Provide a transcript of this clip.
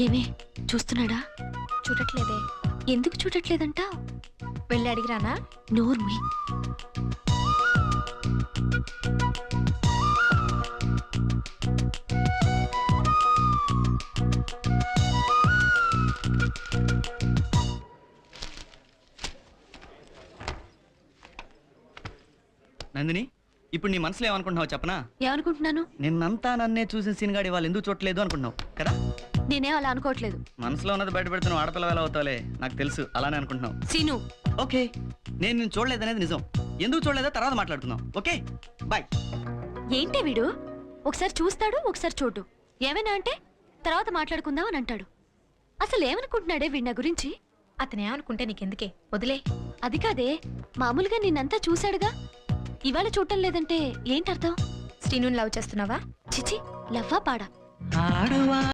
ఏమే చూస్తున్నాడా? చూడట్లేదే. ఎందుకు చూడట్లేదంట? వెళ్ళి అడిగిరానా? నోర్మి. నందిని, ఇప్పుడు నీ మనసులో ఏమనుకుంటున్నావు చెప్పనా? ఏమనుకుంటున్నాను? నిన్నంతా నన్నే చూసిన సీన్గాడి వాళ్ళు ఎందుకు చూడలేదు అనుకుంటున్నావు కదా? నేనే అలా అనుకోవట్లేదు. మనసులో ఉన్నది బయట పెడుతున్నావు, ఆడపిల్ల ఎలా అవుతావులే, నాకు తెలుసు అలానే అనుకుంటున్నావు. సీను, ఓకే, నేను నిన్ను చూడలేదనేది నిజం. ఎందుకు చూడలేదో తర్వాత మాట్లాడుకుందాం. Okay bye. ఏంటి వీడు? ఒకసారి చూస్తాడు, ఒకసారి చూడు. ఏమైనా అంటే తర్వాత మాట్లాడుకుందాం అని అంటాడు. అసలు ఏమనుకుంటున్నాడే వీడి నా గురించి? అతనేమనుకుంటే నీకెందుకే, వదిలే. అది కాదే, మామూలుగా నిన్నంతా చూశాడుగా, ఇవాళ చూడటం లేదంటే ఏంటర్థం? శ్రీనుని లవ్ చేస్తున్నావా? చిచి, లవ్వా పాడా? ఆడవా